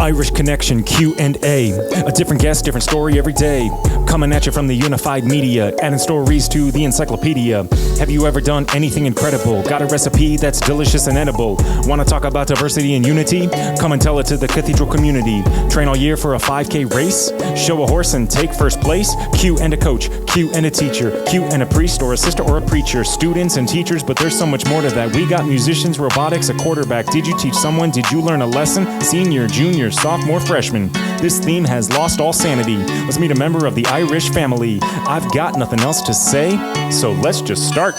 Irish Connection Q&A. A different guest, different story every day. Coming at you from the unified media, adding stories to the encyclopedia. Have you ever done anything incredible? Got a recipe that's delicious and edible? Want to talk about diversity and unity? Come and tell it to the Cathedral community. Train all year for a 5K race? Show a horse and take first place? Q and a coach, Q and a teacher, Q and a priest or a sister or a preacher. Students and teachers, but there's so much more to that. We got musicians, robotics, a quarterback. Did you teach someone? Did you learn a lesson? Senior, junior, sophomore, freshman. This theme has lost all sanity. Let's meet a member of the Irish family. I've got nothing else to say, so let's just start.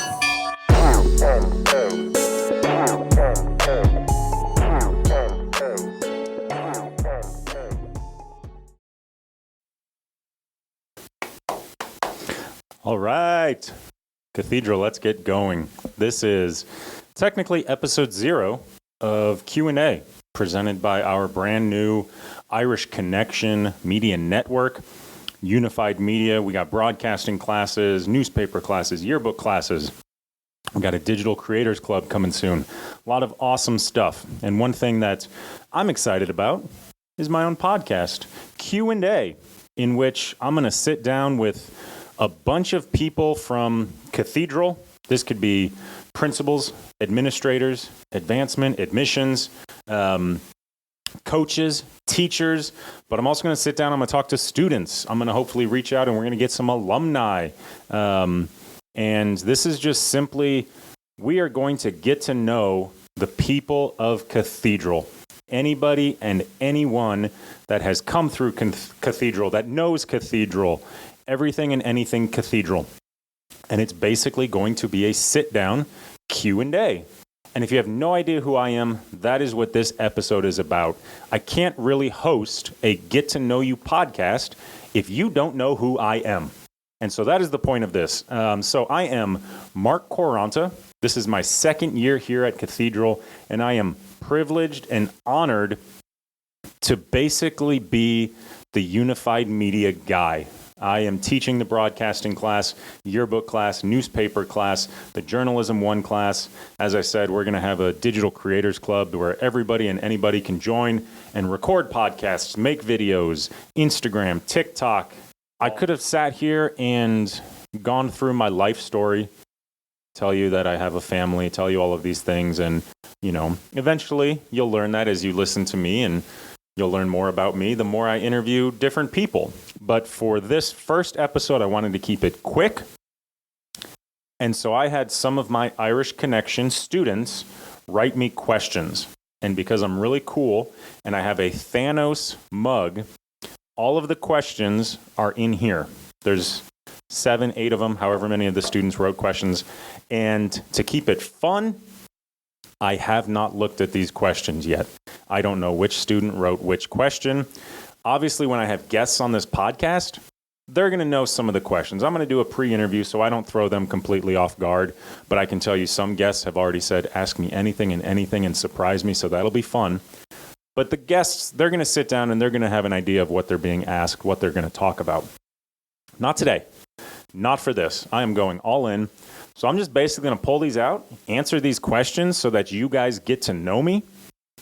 All right, Cathedral, let's get going. This is technically episode 0 of Q&A, presented by our brand new Irish Connection Media Network, Unified Media. We got broadcasting classes, newspaper classes, yearbook classes. We got a digital creators club coming soon. A lot of awesome stuff. And one thing that I'm excited about is my own podcast, Q&A, in which I'm going to sit down with a bunch of people from Cathedral. This could be principals, administrators, advancement, admissions, coaches, teachers, but I'm also going to sit down, I'm going to talk to students. I'm going to hopefully reach out and we're going to get some alumni. And this is just simply, we are going to get to know the people of Cathedral. Anybody and anyone that has come through Cathedral, that knows Cathedral, everything and anything Cathedral. And it's basically going to be a sit-down Q&A. And if you have no idea who I am, that is what this episode is about. I can't really host a get-to-know-you podcast if you don't know who I am. And so that is the point of this. So I am Marc Quaranta. This is my second year here at Cathedral, and I am privileged and honored to basically be the unified media guy. I am teaching the broadcasting class, yearbook class, newspaper class, the journalism 1 class. As I said, we're going to have a digital creators club where everybody and anybody can join and record podcasts, make videos, Instagram, TikTok. I could have sat here and gone through my life story, tell you that I have a family, tell you all of these things. And, you know, eventually you'll learn that as you listen to me, and you'll learn more about me the more I interview different people. But for this first episode, I wanted to keep it quick. And so I had some of my Irish Connection students write me questions. And because I'm really cool and I have a Thanos mug, all of the questions are in here. There's 7, 8 of them, however many of the students wrote questions. And to keep it fun, I have not looked at these questions yet. I don't know which student wrote which question. Obviously, when I have guests on this podcast, they're going to know some of the questions. I'm going to do a pre-interview so I don't throw them completely off guard. But I can tell you some guests have already said, ask me anything and surprise me. So that'll be fun. But the guests, they're going to sit down and they're going to have an idea of what they're being asked, what they're going to talk about. Not today. Not for this. I am going all in. So I'm just basically going to pull these out, answer these questions so that you guys get to know me.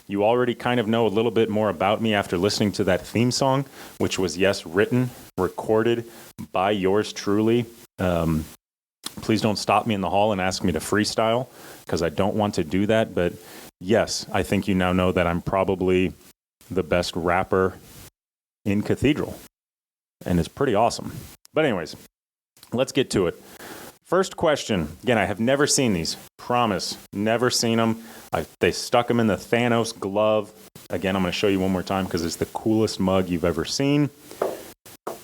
You already kind of know a little bit more about me after listening to that theme song, which was, yes, written, recorded by yours truly. Please don't stop me in the hall and ask me to freestyle, because I don't want to do that. But yes, I think you now know that I'm probably the best rapper in Cathedral, and it's pretty awesome. But anyways, let's get to it. First question. Again, I have never seen these. Promise. Never seen them. They stuck them in the Thanos glove. Again, I'm going to show you one more time because it's the coolest mug you've ever seen.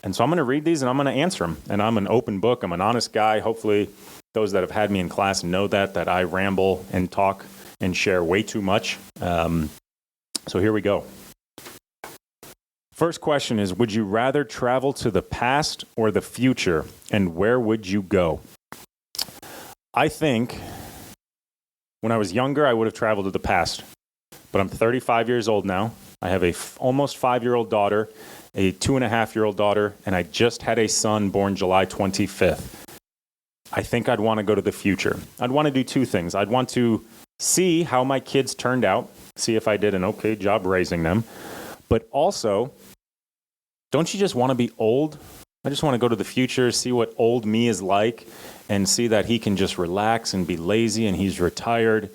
And so I'm going to read these and I'm going to answer them. And I'm an open book. I'm an honest guy. Hopefully those that have had me in class know that I ramble and talk and share way too much. So here we go. First question is, would you rather travel to the past or the future? And where would you go? I think when I was younger, I would have traveled to the past. But I'm 35 years old now. I have a almost 5-year-old daughter, a 2.5-year-old daughter, and I just had a son born July 25th. I think I'd want to go to the future. I'd want to do 2 things. I'd want to see how my kids turned out, see if I did an okay job raising them. But also, don't you just want to be old? I just want to go to the future, see what old me is like, and see that he can just relax and be lazy and he's retired.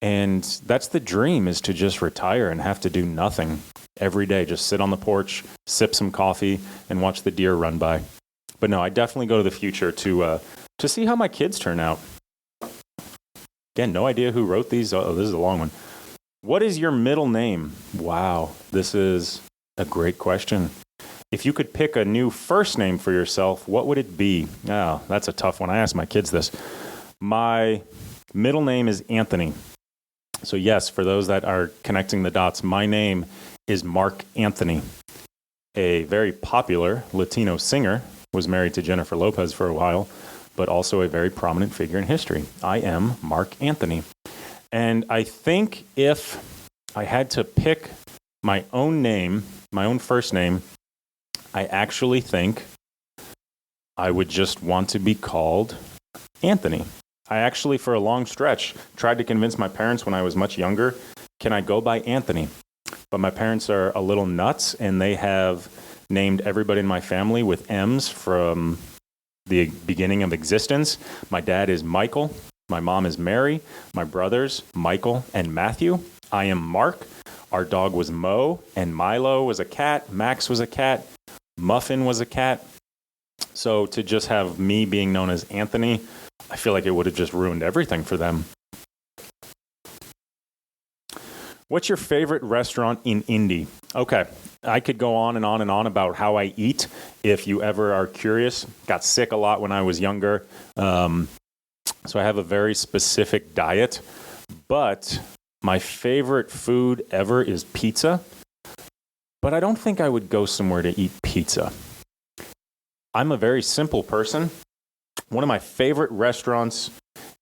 And that's the dream, is to just retire and have to do nothing every day. Just sit on the porch, sip some coffee, and watch the deer run by. But no, I definitely go to the future to see how my kids turn out. Again, no idea who wrote these. Oh, this is a long one. What is your middle name? Wow, this is a great question. If you could pick a new first name for yourself, what would it be? Oh, that's a tough one. I asked my kids this. My middle name is Anthony. So yes, for those that are connecting the dots, my name is Marc Anthony. A very popular Latino singer, was married to Jennifer Lopez for a while, but also a very prominent figure in history. I am Marc Anthony. And I think if I had to pick my own name, my own first name, I actually think I would just want to be called Anthony. I actually, for a long stretch, tried to convince my parents when I was much younger, can I go by Anthony? But my parents are a little nuts, and they have named everybody in my family with M's from the beginning of existence. My dad is Michael. My mom is Mary. My brothers, Michael and Matthew. I am Mark. Our dog was Mo, and Milo was a cat. Max was a cat. Muffin was a cat. So to just have me being known as Anthony, I feel like it would have just ruined everything for them. What's your favorite restaurant in Indy? Okay, I could go on and on and on about how I eat if you ever are curious. Got sick a lot when I was younger, so I have a very specific diet. But my favorite food ever is pizza. But I don't think I would go somewhere to eat pizza. I'm a very simple person. One of my favorite restaurants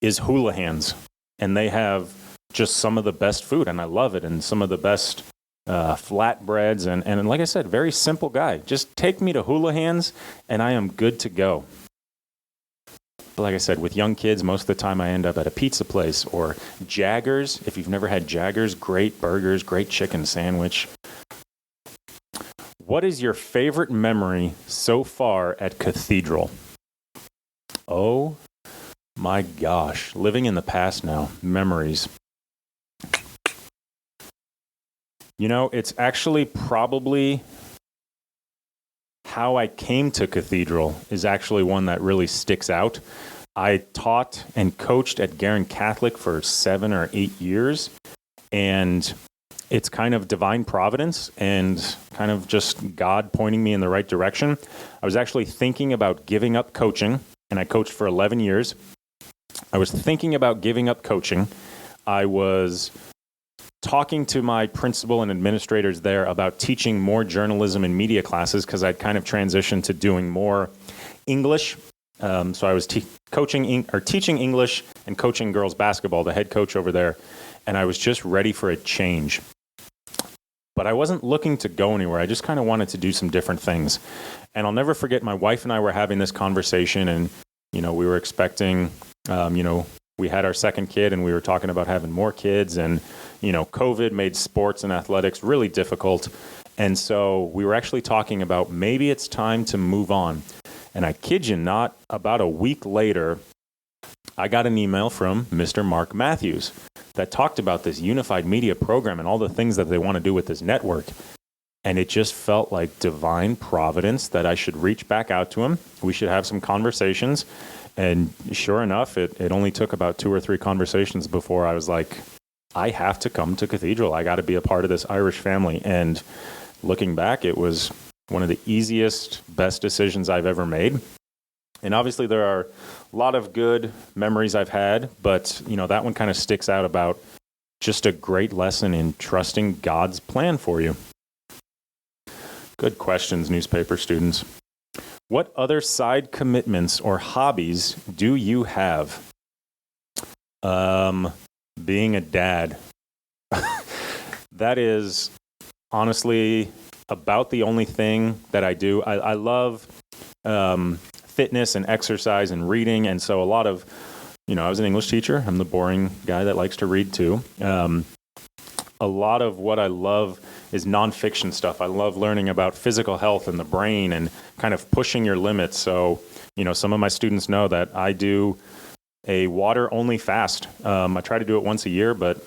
is Houlihan's, and they have just some of the best food, and I love it, and some of the best flatbreads, and like I said, very simple guy. Just take me to Houlihan's, and I am good to go. But like I said, with young kids, most of the time I end up at a pizza place or Jaggers. If you've never had Jaggers, great burgers, great chicken sandwich. What is your favorite memory so far at Cathedral? Oh my gosh, living in the past now, memories. You know, it's actually probably how I came to Cathedral is actually one that really sticks out. I taught and coached at Guerin Catholic for 7 or 8 years, and it's kind of divine providence and kind of just God pointing me in the right direction. I was actually thinking about giving up coaching, and I coached for 11 years. I was thinking about giving up coaching. I was talking to my principal and administrators there about teaching more journalism and media classes because I'd kind of transitioned to doing more English. So I was teaching English and coaching girls basketball, the head coach over there, and I was just ready for a change. But I wasn't looking to go anywhere. I just kind of wanted to do some different things. And I'll never forget, my wife and I were having this conversation, and, we were expecting, we had our second kid, and we were talking about having more kids, and, COVID made sports and athletics really difficult. And so we were actually talking about maybe it's time to move on. And I kid you not, about a week later, I got an email from Mr. Mark Matthews that talked about this unified media program and all the things that they want to do with this network. And it just felt like divine providence that I should reach back out to him. We should have some conversations. And sure enough, it only took about 2 or 3 conversations before I was like, I have to come to Cathedral. I got to be a part of this Irish family. And looking back, it was one of the easiest, best decisions I've ever made. And obviously there are a lot of good memories I've had, but that one kind of sticks out about just a great lesson in trusting God's plan for you. Good questions, newspaper students. What other side commitments or hobbies do you have? Being a dad. That is honestly about the only thing that I do. I love fitness and exercise and reading, and so a lot of, I was an English teacher. I'm the boring guy that likes to read too. A lot of what I love is nonfiction stuff. I love learning about physical health and the brain and kind of pushing your limits. So, some of my students know that I do a water-only fast. I try to do it once a year, but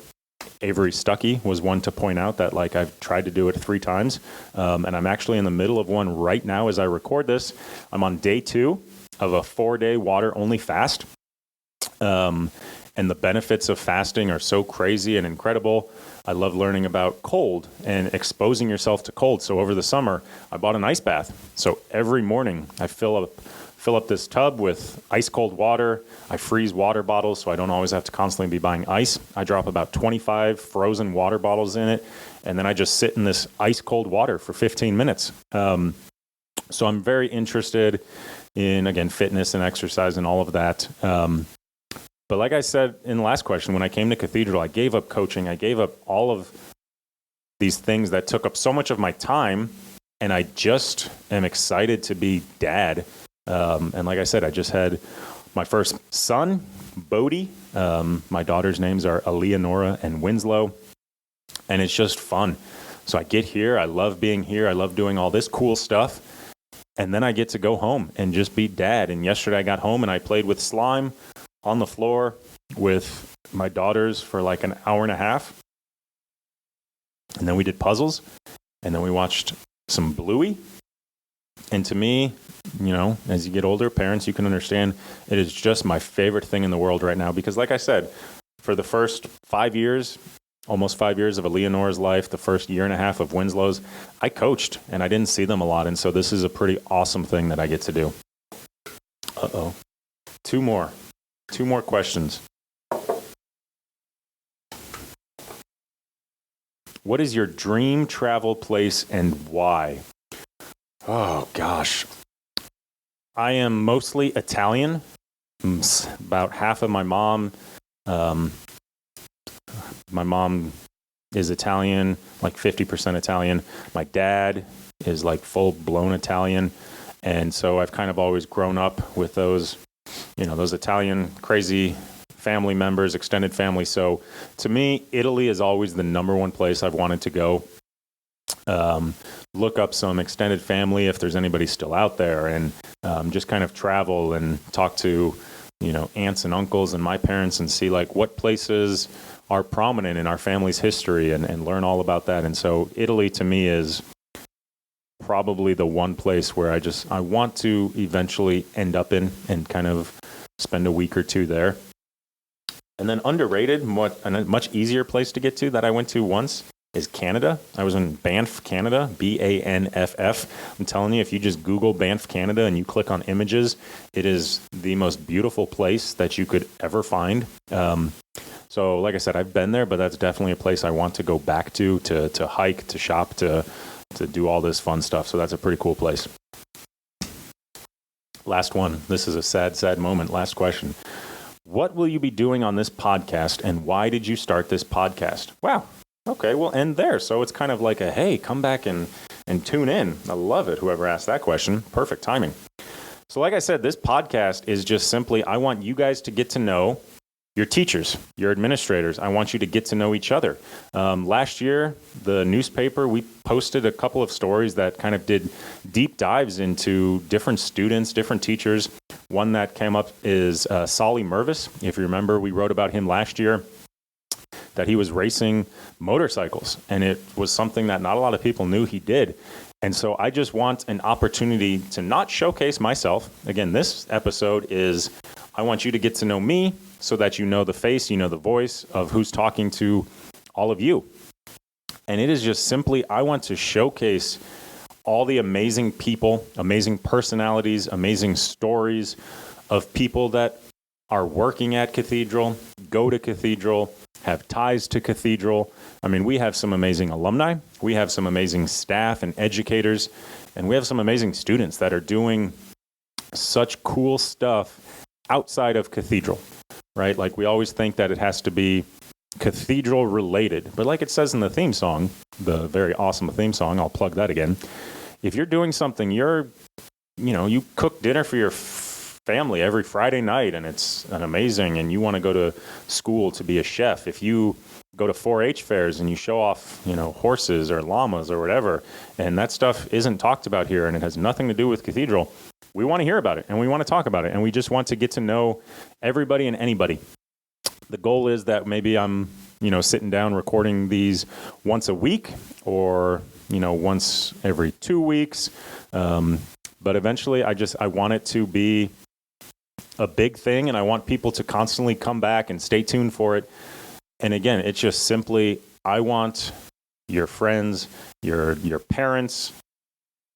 Avery Stuckey was one to point out that I've tried to do it 3 times. And I'm actually in the middle of one right now as I record this. I'm on day 2 of a 4-day water-only fast. And the benefits of fasting are so crazy and incredible. I love learning about cold and exposing yourself to cold. So over the summer, I bought an ice bath. So every morning I fill up this tub with ice cold water. I freeze water bottles so I don't always have to constantly be buying ice. I drop about 25 frozen water bottles in it, and then I just sit in this ice cold water for 15 minutes. So I'm very interested in, again, fitness and exercise and all of that. But like I said in the last question, when I came to Cathedral, I gave up coaching. I gave up all of these things that took up so much of my time, and I just am excited to be dad. And like I said, I just had my first son, Bodie. My daughter's names are Eleonora and Winslow, and it's just fun. So I get here. I love being here. I love doing all this cool stuff. And then I get to go home and just be dad. And yesterday I got home and I played with slime on the floor with my daughters for an hour and a half. And then we did puzzles. And then we watched some Bluey. And to me, as you get older, parents, you can understand it is just my favorite thing in the world right now. Because like I said, for the first 5 years, almost 5 years of Eleonora's life, the first year and a half of Winslow's, I coached and I didn't see them a lot. And so this is a pretty awesome thing that I get to do. Uh-oh. Two more questions. What is your dream travel place and why? Oh, gosh. I am mostly Italian. About half of my mom. My mom is Italian, 50% Italian. My dad is full-blown Italian. And so I've kind of always grown up with those Italian crazy family members, extended family. So to me, Italy is always the number one place I've wanted to go. Look up some extended family if there's anybody still out there, and just kind of travel and talk to, aunts and uncles and my parents and see what places are prominent in our family's history and learn all about that. And so Italy to me is probably the one place where I want to eventually end up in and kind of spend a week or two there. And then underrated, a much easier place to get to that I went to once is Canada. I was in Banff, Canada, Banff. I'm telling you, if you just Google Banff, Canada, and you click on images, it is the most beautiful place that you could ever find. So like I said, I've been there, but that's definitely a place I want to go back to hike, to shop, to do all this fun stuff. So that's a pretty cool place. Last one. This is a sad moment. Last question. What will you be doing on this podcast, and why did you start this podcast? Wow. Okay, we'll end there. So it's kind of like a, hey, come back and tune in. I love it, whoever asked that question. Perfect timing. So like I said, this podcast is just simply, I want you guys to get to know your teachers, your administrators. I want you to get to know each other. Last year, the newspaper, we posted a couple of stories that kind of did deep dives into different students, different teachers. One that came up is Solly Mervis. If you remember, we wrote about him last year, that he was racing motorcycles. And it was something that not a lot of people knew he did. And so I just want an opportunity to not showcase myself. Again, this episode is, I want you to get to know me so that you know the face, you know the voice of who's talking to all of you. And it is just simply, I want to showcase all the amazing people, amazing personalities, amazing stories of people that are working at Cathedral, go to Cathedral, have ties to Cathedral. I mean, we have some amazing alumni, we have some amazing staff and educators, and we have some amazing students that are doing such cool stuff outside of Cathedral, right? Like we always think that it has to be Cathedral related, but like it says in the theme song, the very awesome theme song, I'll plug that again. If you're doing something, you cook dinner for your family every Friday night, and it's an amazing, and you want to go to school to be a chef, if you go to 4-H fairs and you show off, horses or llamas or whatever, and that stuff isn't talked about here and it has nothing to do with Cathedral, we want to hear about it and we want to talk about it, and we just want to get to know everybody and anybody. The goal is that maybe I'm, sitting down recording these once a week or, once every 2 weeks. But eventually I want it to be a big thing, and I want people to constantly come back and stay tuned for it. And again, it's just simply, I want your friends, your parents,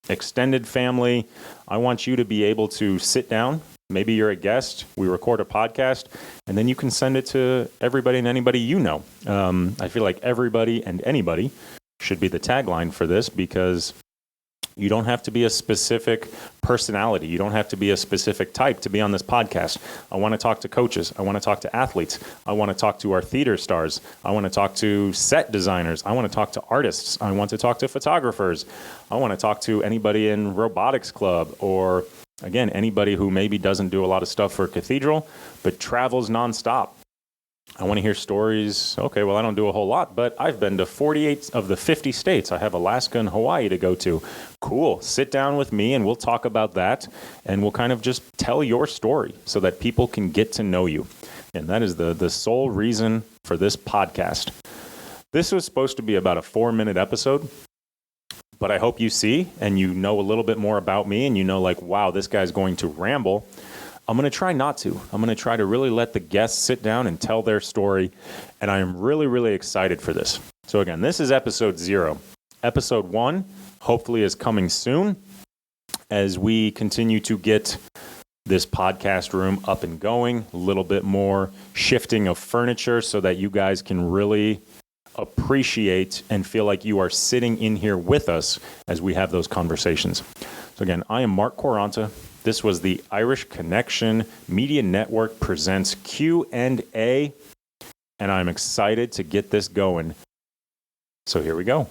extended family. I want you to be able to sit down. Maybe you're a guest. We record a podcast, and then you can send it to everybody and anybody you know. I feel like everybody and anybody should be the tagline for this, because you don't have to be a specific personality. You don't have to be a specific type to be on this podcast. I want to talk to coaches. I want to talk to athletes. I want to talk to our theater stars. I want to talk to set designers. I want to talk to artists. I want to talk to photographers. I want to talk to anybody in robotics club, or again, anybody who maybe doesn't do a lot of stuff for Cathedral, but travels nonstop. I want to hear stories. Okay, well, I don't do a whole lot, but I've been to 48 of the 50 states. I have Alaska and Hawaii to go to. Cool. Sit down with me and we'll talk about that, and we'll kind of just tell your story so that people can get to know you. And that is the sole reason for this podcast. This was supposed to be about a 4-minute episode, but I hope you see and you know a little bit more about me, and wow, this guy's going to ramble. I'm going to try not to. I'm going to try to really let the guests sit down and tell their story, and I am really, really excited for this. So again, this is episode 0. Episode 1 hopefully is coming soon as we continue to get this podcast room up and going, a little bit more shifting of furniture so that you guys can really appreciate and feel like you are sitting in here with us as we have those conversations. So again, I am Marc Quaranta. This was the Irish Connection Media Network presents Q&A, and I'm excited to get this going. So here we go.